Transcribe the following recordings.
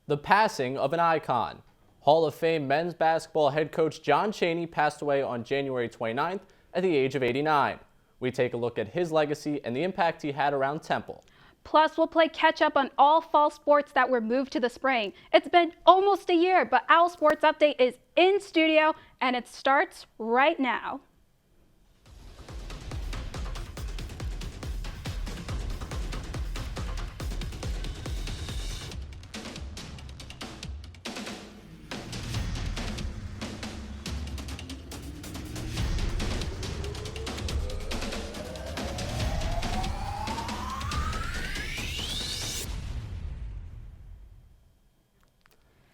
The passing of an icon. Hall of Fame men's basketball head coach John Chaney passed away on January 29th at the age of 89. We take a look at his legacy and the impact he had around Temple. Plus, we'll play catch-up on all fall sports that were moved to the spring. It's been almost a year, but OwlSports Update is in studio, and it starts right now.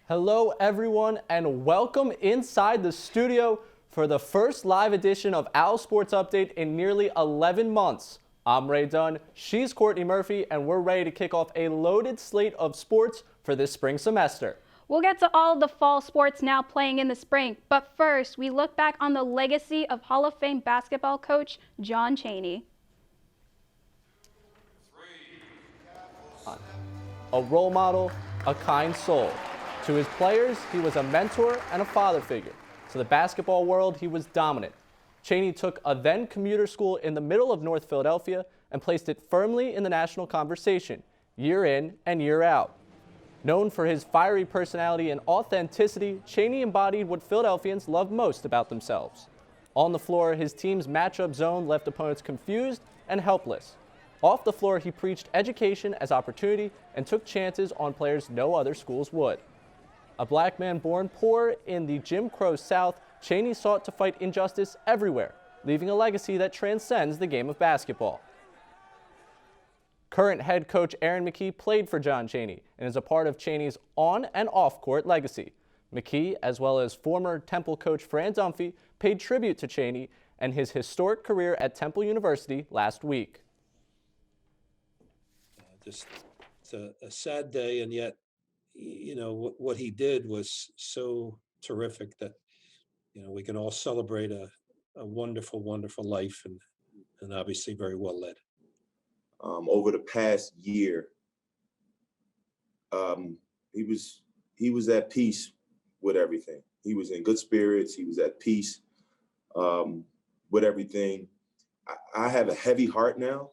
Hello everyone and welcome inside the studio for the first live edition of OwlSports Update in nearly 11 months. I'm Dunne, she's Courtney Murphy, and we're ready to kick off a loaded slate of sports for this spring semester. We'll get to all of the fall sports now playing in the spring, but first we look back on the legacy of Hall of Fame basketball coach John Chaney. A role model, a kind soul. To his players, he was a mentor and a father figure. To the basketball world, he was dominant. Chaney took a then commuter school in the middle of North Philadelphia and placed it firmly in the national conversation, year in and year out. Known for his fiery personality and authenticity, Chaney embodied what Philadelphians loved most about themselves. On the floor, his team's matchup zone left opponents confused and helpless. Off the floor, he preached education as opportunity and took chances on players no other schools would. A black man born poor in the Jim Crow South, Chaney sought to fight injustice everywhere, leaving a legacy that transcends the game of basketball. Current head coach Aaron McKee played for John Chaney and is a part of Chaney's on- and off-court legacy. McKee, as well as former Temple coach Fran Dunphy, paid tribute to Chaney and his historic career at Temple University last week. It's a sad day, and yet, you know, what he did was so terrific that, you know, we can all celebrate a wonderful, wonderful life and obviously very well led. Over the past year, he was at peace with everything. He was in good spirits. He was at peace with everything. I have a heavy heart now,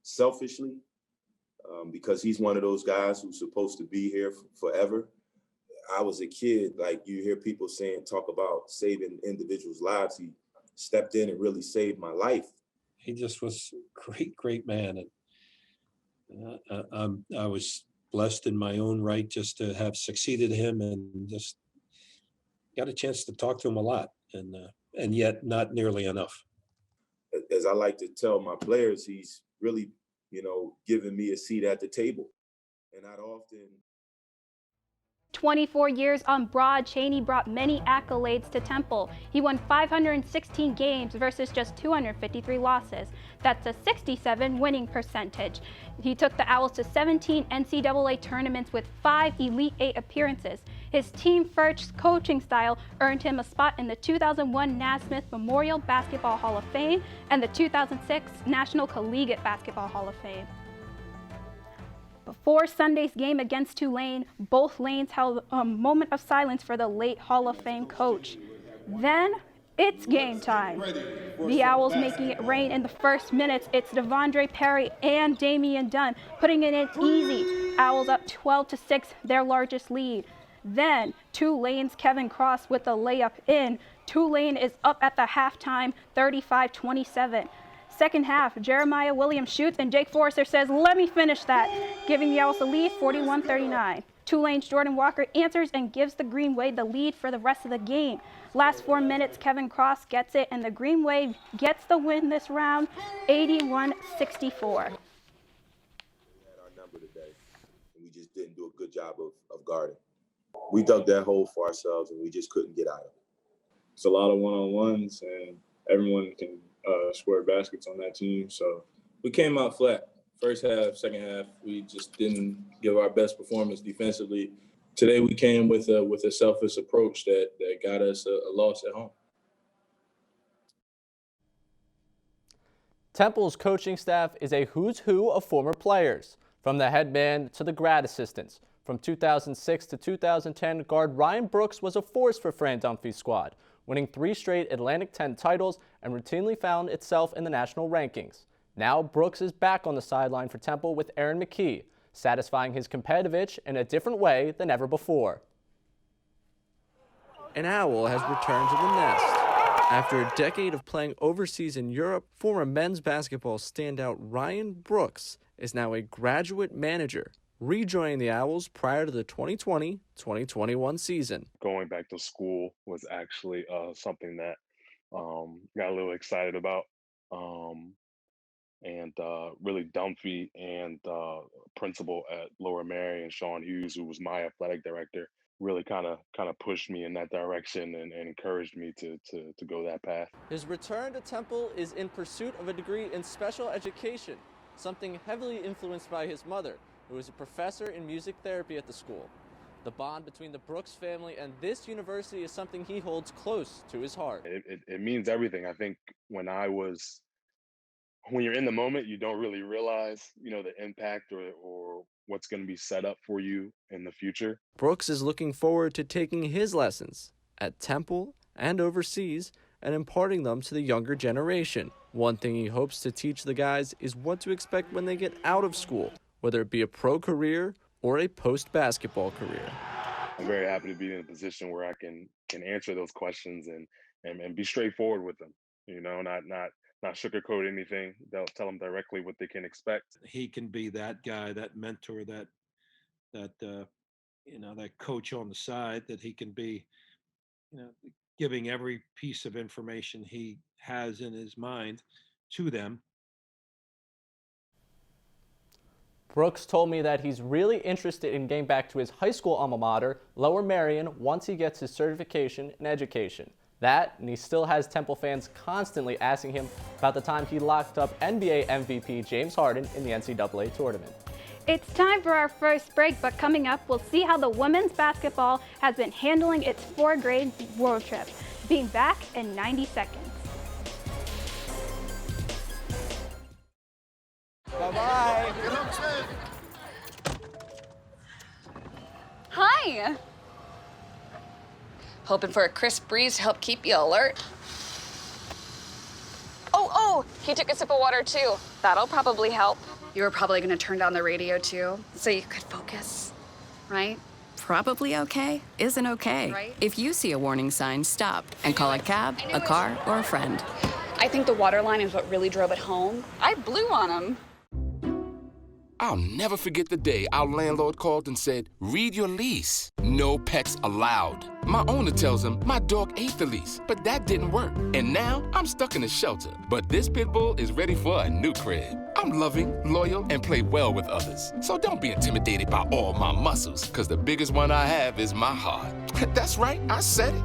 selfishly. Because he's one of those guys who's supposed to be here forever. I was a kid, like you hear people talk about saving individuals' lives. He stepped in and really saved my life. He just was a great man. And I was blessed in my own right just to have succeeded him and just got a chance to talk to him a lot, and yet not nearly enough. As I like to tell my players, he's really, giving me a seat at the table. And I'd often. 24 years on Broad, Chaney brought many accolades to Temple. He won 516 games versus just 253 losses. That's a 67 winning percentage. He took the Owls to 17 NCAA tournaments with 5 Elite 8 appearances. His team-first coaching style earned him a spot in the 2001 Naismith Memorial Basketball Hall of Fame and the 2006 National Collegiate Basketball Hall of Fame. Before Sunday's game against Tulane, both lanes held a moment of silence for the late Hall of Fame coach. Then, it's game time. The Owls making it rain in the first minutes. It's Devondre Perry and Damian Dunne putting it in easy. Owls up 12-6, their largest lead. Then, Tulane's Kevin Cross with the layup in. Tulane is up at the halftime, 35-27. Second half, Jeremiah Williams shoots and Jake Forrester says, "Let me finish that," giving the Owls the lead 41-39. Tulane's Jordan Walker answers and gives the Green Wave the lead for the rest of the game. Last 4 minutes, Kevin Cross gets it and the Green Wave gets the win this round, 81-64. We had our number today, and we just didn't do a good job of guarding. We dug that hole for ourselves and we just couldn't get out of it. It's a lot of one-on-ones and everyone can score baskets on that team. So we came out flat. First half, second half, we just didn't give our best performance defensively. Today we came with a selfless approach that got us a loss at home. Temple's coaching staff is a who's who of former players, from the head man to the grad assistants. From 2006 to 2010, guard Ryan Brooks was a force for Fran Dunphy's squad, winning 3 straight Atlantic 10 titles and routinely found itself in the national rankings. Now Brooks is back on the sideline for Temple with Aaron McKee, satisfying his competitive itch in a different way than ever before. An owl has returned to the nest. After a decade of playing overseas in Europe, former men's basketball standout Ryan Brooks is now a graduate manager, rejoining the Owls prior to the 2020-2021 season. Going back to school was actually something that got a little excited about. And really Dunphy and principal at Lower Mary and Sean Hughes, who was my athletic director, really kind of pushed me in that direction and encouraged me to go that path. His return to Temple is in pursuit of a degree in special education, something heavily influenced by his mother, who is a professor in music therapy at the school. The bond between the Brooks family and this university is something he holds close to his heart. It means everything. I think when you're in the moment, you don't really realize, the impact or what's going to be set up for you in the future. Brooks is looking forward to taking his lessons at Temple and overseas and imparting them to the younger generation. One thing he hopes to teach the guys is what to expect when they get out of school, whether it be a pro career or a post-basketball career. I'm very happy to be in a position where I can answer those questions and be straightforward with them, not sugarcoat anything. They'll tell them directly what they can expect. He can be that guy, that mentor, that coach on the side, that he can be, giving every piece of information he has in his mind to them. Brooks told me that he's really interested in getting back to his high school alma mater, Lower Merion, once he gets his certification in education. That, and he still has Temple fans constantly asking him about the time he locked up NBA MVP James Harden in the NCAA tournament. It's time for our first break, but coming up, we'll see how the women's basketball has been handling its 4-grade road trip. Being back in 90 seconds. Bye-bye. Hi. Hoping for a crisp breeze to help keep you alert. Oh, he took a sip of water too. That'll probably help. You were probably gonna turn down the radio too, so you could focus, right? Probably okay isn't okay. Right? If you see a warning sign, stop and call a cab, a car, or a friend. I think the water line is what really drove it home. I blew on him. I'll never forget the day our landlord called and said, read your lease. No pets allowed. My owner tells him my dog ate the lease, but that didn't work. And now I'm stuck in a shelter. But this pit bull is ready for a new crib. I'm loving, loyal, and play well with others. So don't be intimidated by all my muscles, because the biggest one I have is my heart. That's right, I said it.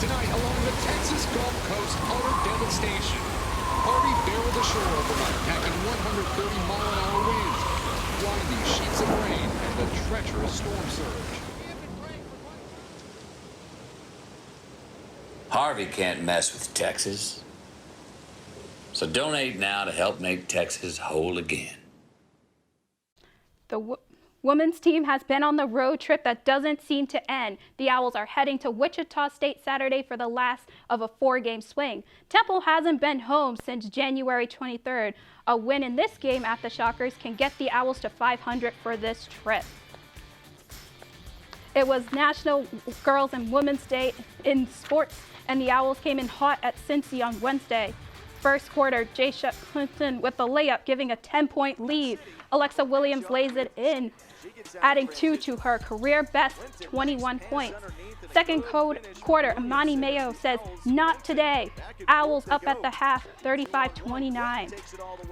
Tonight, along the Texas Gulf Coast, utter devastation. Harvey barreled ashore overnight, packing 130-mile-an-hour winds, blinding sheets of rain, and a treacherous storm surge. Harvey can't mess with Texas. So donate now to help make Texas whole again. The women's team has been on the road trip that doesn't seem to end. The Owls are heading to Wichita State Saturday for the last of a 4-game swing. Temple hasn't been home since January 23rd. A win in this game at the Shockers can get the Owls to 500 for this trip. It was National Girls and Women's Day in sports, and the Owls came in hot at Cinci on Wednesday. First quarter, Jasha Clinton with the layup, giving a 10-point lead. Alexa Williams lays it in, adding 2 to her career best 21 points. Second quarter, Imani Mayo says, not today. Owls up at the half, 35-29.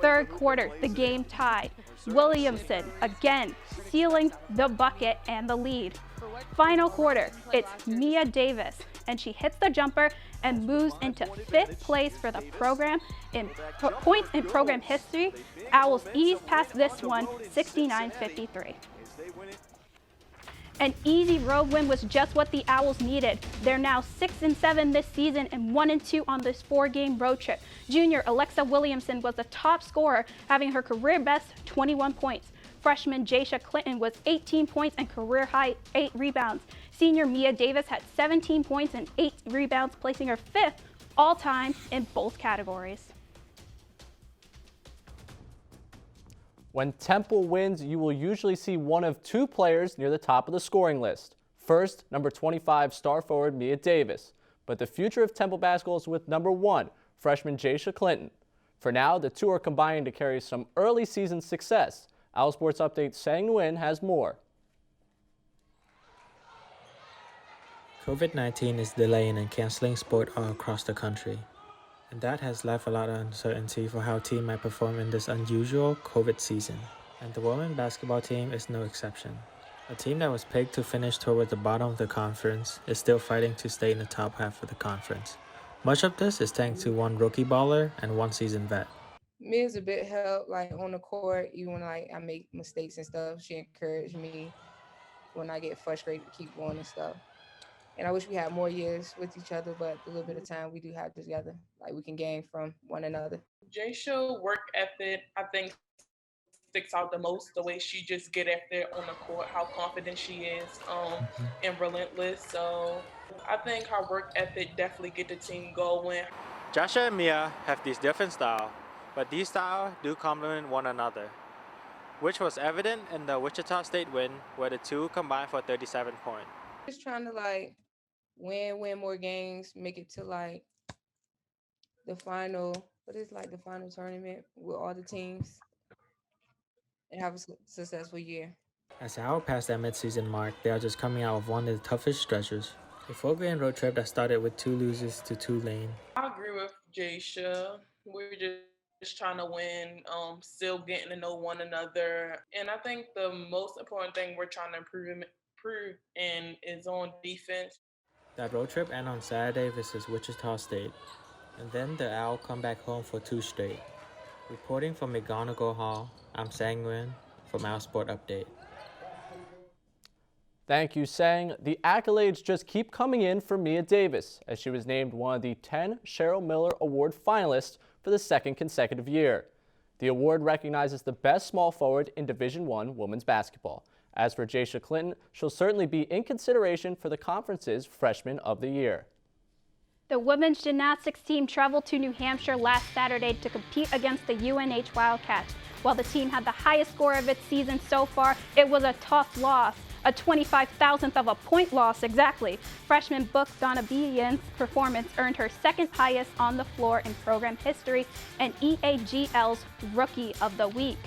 Third quarter, the game tied. Williamson again sealing the bucket and the lead. Final quarter, it's Mia Davis, and she hits the jumper and moves into 5th place for the program in points in program history. Owls ease past this one, 69-53. An easy road win was just what the Owls needed. They're now 6-7 this season and 1-2 on this 4-game road trip. Junior Alexa Williamson was the top scorer, having her career best 21 points. Freshman Jasha Clinton was 18 points and career high 8 rebounds. Senior Mia Davis had 17 points and 8 rebounds, placing her 5th all-time in both categories. When Temple wins, you will usually see one of two players near the top of the scoring list. First, number 25 star forward Mia Davis. But the future of Temple basketball is with number 1, freshman Jasha Clinton. For now, the two are combining to carry some early season success. OwlSports update Sang Nguyen has more. COVID-19 is delaying and canceling sport all across the country. And that has left a lot of uncertainty for how team might perform in this unusual COVID season. And the women's basketball team is no exception. A team that was picked to finish toward the bottom of the conference is still fighting to stay in the top half of the conference. Much of this is thanks to one rookie baller and one seasoned vet. Mia's a bit help, like on the court, even when I make mistakes and stuff. She encouraged me when I get frustrated to keep going and stuff. And I wish we had more years with each other, but the little bit of time we do have together, like we can gain from one another. Jasha's work ethic, I think, sticks out the most. The way she just get after on the court, how confident she is, and relentless. So I think her work ethic definitely get the team going. Jasha and Mia have these different styles, but these styles do complement one another, which was evident in the Wichita State win, where the two combined for 37 points. Just trying to like win more games, make it to like the final, the final tournament with all the teams, and have a successful year. As the Owls pass that midseason mark, they are just coming out of one of the toughest stretches. A 4-game road trip that started with 2 losses to Tulane. I agree with Jasha. We're just trying to win, still getting to know one another. And I think the most important thing we're trying to improve in is on defense. That road trip ended on Saturday versus Wichita State. And then the Owls come back home for 2 straight. Reporting from McGonigal Hall, I'm Sang Nguyen from OwlSports Update. Thank you, Sang. The accolades just keep coming in for Mia Davis, as she was named one of the 10 Cheryl Miller Award finalists for the 2nd consecutive year. The award recognizes the best small forward in Division I women's basketball. As for Jasha Clinton, she'll certainly be in consideration for the conference's Freshman of the Year. The women's gymnastics team traveled to New Hampshire last Saturday to compete against the UNH Wildcats. While the team had the highest score of its season so far, it was a tough loss. A 25,000th of a point loss exactly. Freshman Book Donabedian's performance earned her 2nd highest on the floor in program history and EAGL's Rookie of the Week.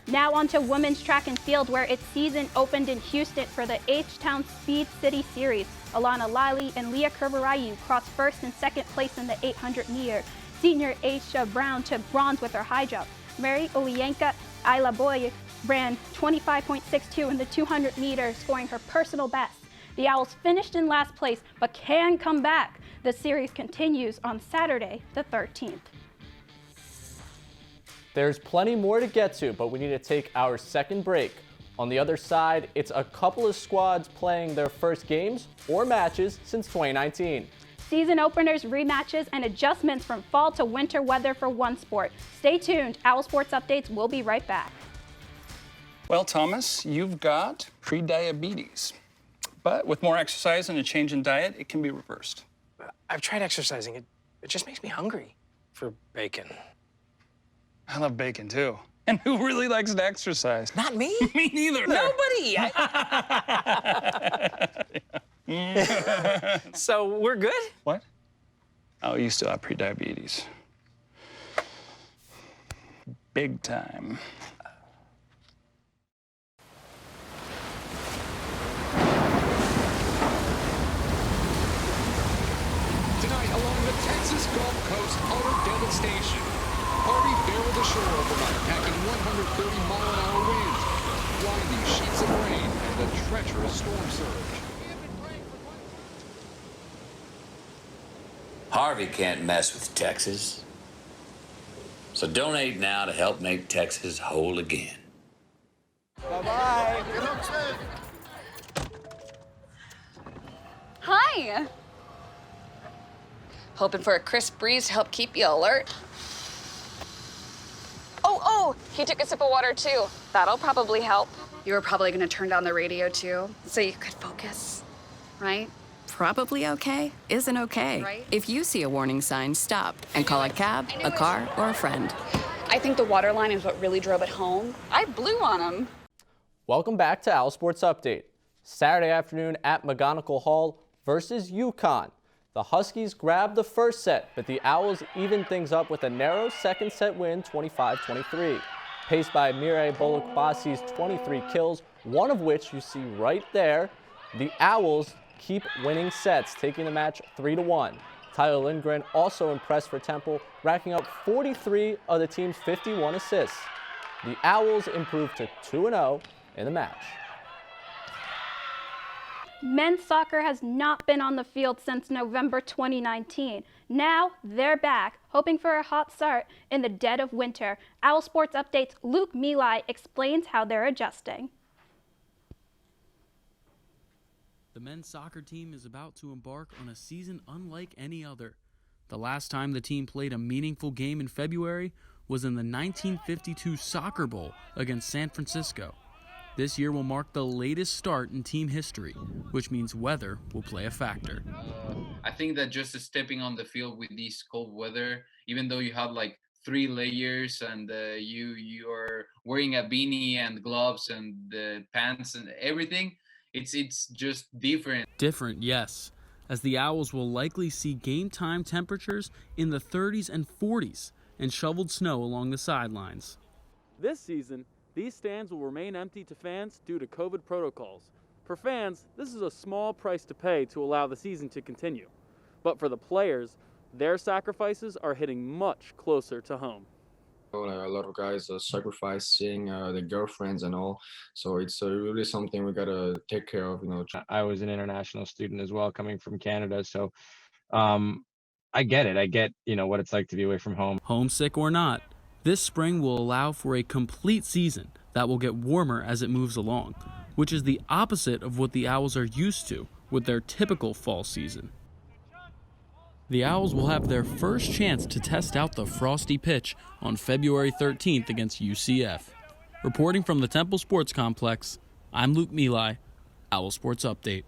Now on to women's track and field, where its season opened in Houston for the H-Town Speed City Series. Alana Liley and Leah Kerberayu crossed 1st and 2nd place in the 800 meter. Senior Aisha Brown took bronze with her high jump. Mary Olienka Ailaboy ran 25.62 in the 200 meters, scoring her personal best. The Owls finished in last place, but can come back. The series continues on Saturday, the 13th. There's plenty more to get to, but we need to take our second break. On the other side, it's a couple of squads playing their first games or matches since 2019. Season openers, rematches, and adjustments from fall to winter weather for one sport. Stay tuned. OwlSports Updates will be right back. Well, Thomas, you've got pre-diabetes. But with more exercise and a change in diet, it can be reversed. I've tried exercising. It just makes me hungry for bacon. I love bacon, too. And who really likes to exercise? Not me. Me neither. Nobody. So we're good? What? Oh, you still have pre-diabetes. Big time. Tonight, along the Texas Gulf Coast outer devastation. Harvey barreled ashore overnight, packing 130-mile-an-hour winds, blinding sheets of rain, and a treacherous storm surge. Harvey can't mess with Texas. So donate now to help make Texas whole again. Bye-bye. Hi. Hoping for a crisp breeze to help keep you alert. Oh, he took a sip of water too. That'll probably help. You were probably gonna turn down the radio too, so you could focus, right? Probably okay isn't okay. Right. If you see a warning sign, stop and call a cab, a car, or a friend. I think the water line is what really drove it home. I blew on him. Welcome back to OwlSports Update. Saturday afternoon at McGonigal Hall versus UConn. The Huskies grabbed the first set, but the Owls evened things up with a narrow second set win, 25-23. Paced by Mireille Bolokbasi's 23 kills, one of which you see right there, the Owls keep winning sets, taking the match 3-1. Tyler Lindgren also impressed for Temple, racking up 43 of the team's 51 assists. The Owls improved to 2-0 in the match. Men's soccer has not been on the field since November 2019. Now they're back, hoping for a hot start in the dead of winter. OwlSports Update's Luke Milai explains how they're adjusting. The men's soccer team is about to embark on a season unlike any other. The last time the team played a meaningful game in February was in the 1952 Soccer Bowl against San Francisco. This year will mark the latest start in team history, which means weather will play a factor. I think that just stepping on the field with this cold weather, even though you have like 3 layers and you are wearing a beanie and gloves and the pants and everything, it's just different. Different, yes, as the Owls will likely see game time temperatures in the 30s and 40s and shoveled snow along the sidelines. This season, these stands will remain empty to fans due to COVID protocols. For fans, this is a small price to pay to allow the season to continue. But for the players, their sacrifices are hitting much closer to home. A lot of guys are sacrificing their girlfriends and all, so it's really something we gotta take care of. I was an international student as well, coming from Canada, so I get it. I get what it's like to be away from home. Homesick or not, this spring will allow for a complete season that will get warmer as it moves along, which is the opposite of what the Owls are used to with their typical fall season. The Owls will have their first chance to test out the frosty pitch on February 13th against UCF. Reporting from the Temple Sports Complex, I'm Luke Milai, OwlSports Update.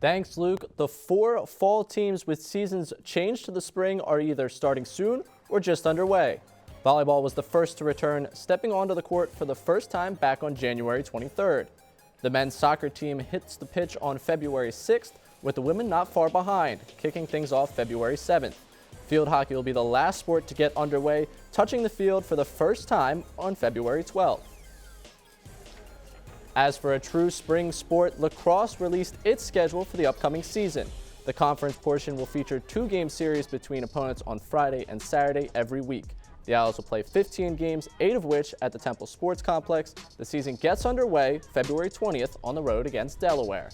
Thanks, Luke. The 4 fall teams with seasons changed to the spring are either starting soon or just underway. Volleyball was the first to return, stepping onto the court for the first time back on January 23rd. The men's soccer team hits the pitch on February 6th, with the women not far behind, kicking things off February 7th. Field hockey will be the last sport to get underway, touching the field for the first time on February 12th. As for a true spring sport, lacrosse released its schedule for the upcoming season. The conference portion will feature 2-game series between opponents on Friday and Saturday every week. The Owls will play 15 games, 8 of which at the Temple Sports Complex. The season gets underway February 20th on the road against Delaware.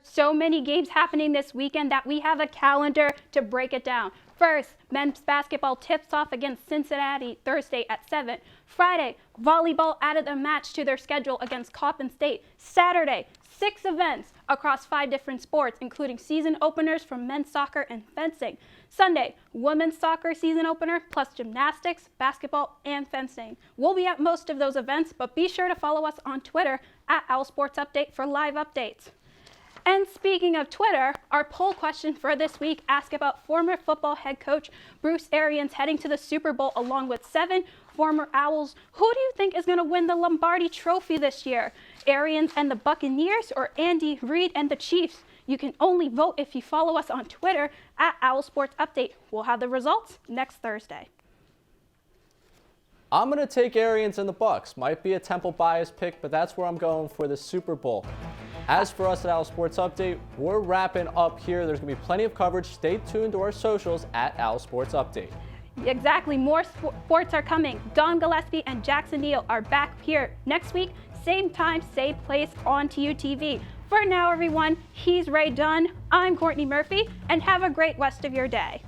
So many games happening this weekend that we have a calendar to break it down. First, men's basketball tips off against Cincinnati Thursday at 7. Friday, volleyball added a match to their schedule against Coppin State. Saturday, 6 events across 5 different sports, including season openers from men's soccer and fencing. Sunday, women's soccer season opener, plus gymnastics, basketball, and fencing. We'll be at most of those events, but be sure to follow us on Twitter at OwlSports Update for live updates. And speaking of Twitter, our poll question for this week asked about former football head coach Bruce Arians heading to the Super Bowl along with 7 former Owls. Who do you think is going to win the Lombardi Trophy this year? Arians and the Buccaneers or Andy Reid and the Chiefs? You can only vote if you follow us on Twitter at OwlSports Update. We'll have the results next Thursday. I'm going to take Arians and the Bucs. Might be a Temple bias pick, but that's where I'm going for the Super Bowl. As for us at OwlSports Update, we're wrapping up here. There's going to be plenty of coverage. Stay tuned to our socials at OwlSports Update. Exactly. More sports are coming. Don Gillespie and Jackson Neal are back here next week. Same time, same place on TUTV. For now, everyone, he's Ray Dunn. I'm Courtney Murphy, and have a great rest of your day.